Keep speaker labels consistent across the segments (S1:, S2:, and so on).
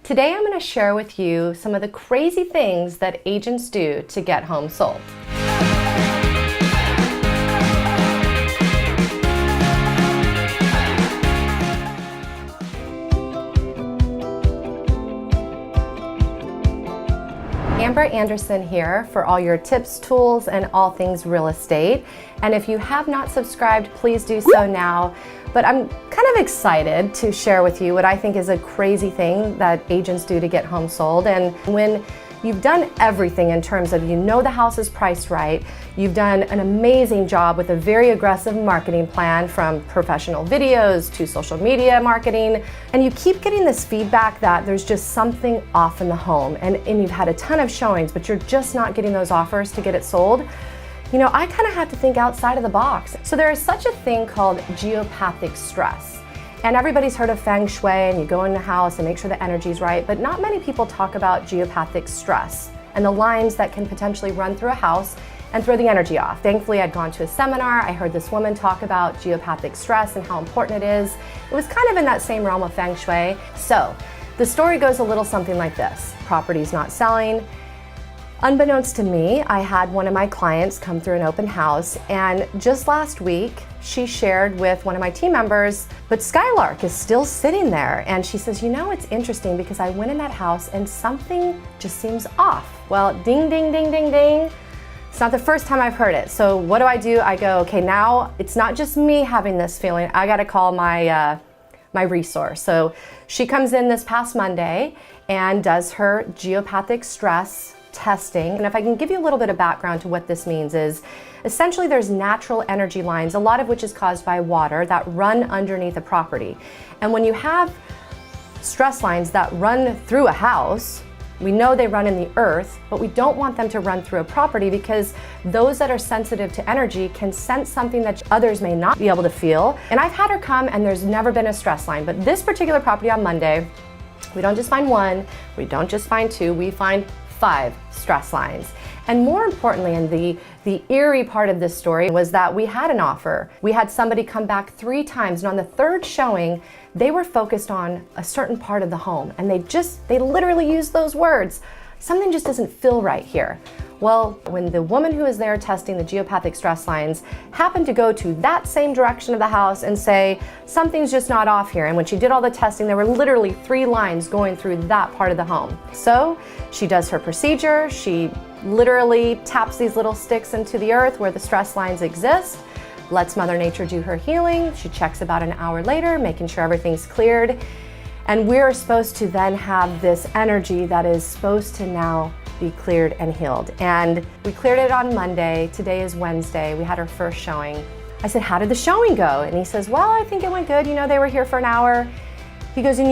S1: Today I'm going to share with you some of the crazy things that agents do to get homes sold. Amber Anderson here for all your tips, tools, and all things real estate. And if you have not subscribed, please do so now. But I'm kind of excited to share with you what I think is a crazy thing that agents do to get homes sold. And when you've done everything in terms of the house is priced right, you've done an amazing job with a very aggressive marketing plan from professional videos to social media marketing, and you keep getting this feedback that there's just something off in the home, and you've had a ton of showings, but you're just not getting those offers to get it sold. I kind of have to think outside of the box. So there is such a thing called geopathic stress. And everybody's heard of feng shui, and you go in the house and make sure the energy's right, but not many people talk about geopathic stress and the lines that can potentially run through a house and throw the energy off. Thankfully, I'd gone to a seminar, I heard this woman talk about geopathic stress and how important it is. It was kind of in that same realm of feng shui. So the story goes a little something like this. Property's not selling. Unbeknownst to me, I had one of my clients come through an open house, and just last week she shared with one of my team members, but Skylark is still sitting there. And she says, it's interesting because I went in that house and something just seems off. Well, ding, ding, ding, ding, ding. It's not the first time I've heard it. So what do? I go, okay, now it's not just me having this feeling. I got to call my resource. So she comes in this past Monday and does her geopathic stress testing. And if I can give you a little bit of background to what this means is, essentially there's natural energy lines, a lot of which is caused by water, that run underneath a property. And when you have stress lines that run through a house, we know they run in the earth, but we don't want them to run through a property because those that are sensitive to energy can sense something that others may not be able to feel. And I've had her come and there's never been a stress line, but this particular property on Monday, we don't just find one, we don't just find two, we find 5 stress lines. And more importantly, and the eerie part of this story was that we had an offer. We had somebody come back 3 times, and on the 3rd showing, they were focused on a certain part of the home, and they literally used those words. Something just doesn't feel right here. Well, when the woman who was there testing the geopathic stress lines happened to go to that same direction of the house and say, something's just not off here. And when she did all the testing, there were literally 3 lines going through that part of the home. So she does her procedure. She literally taps these little sticks into the earth where the stress lines exist, lets Mother Nature do her healing. She checks about an hour later, making sure everything's cleared. And we're supposed to then have this energy that is supposed to now be cleared and healed. And we cleared it on Monday. Today is Wednesday. We had our first showing. I said, how did the showing go? And he says, well, I think it went good. They were here for an hour. He goes, and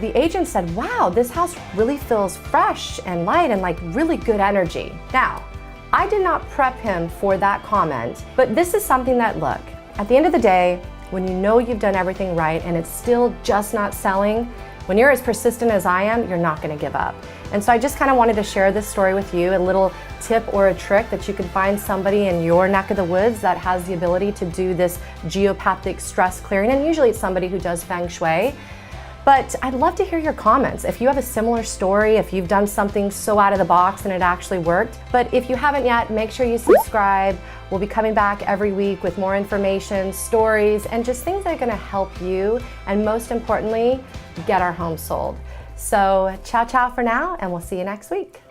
S1: the agent said, wow, this house really feels fresh and light and like really good energy. Now, I did not prep him for that comment, but this is something that, look, at the end of the day, when you've done everything right and it's still just not selling, when you're as persistent as I am, you're not going to give up. And so I just kind of wanted to share this story with you, a little tip or a trick that you can find somebody in your neck of the woods that has the ability to do this geopathic stress clearing. And usually it's somebody who does feng shui. But I'd love to hear your comments. If you have a similar story, if you've done something so out of the box and it actually worked. But if you haven't yet, make sure you subscribe. We'll be coming back every week with more information, stories, and just things that are going to help you, and most importantly, get our home sold. So ciao, ciao for now, and we'll see you next week.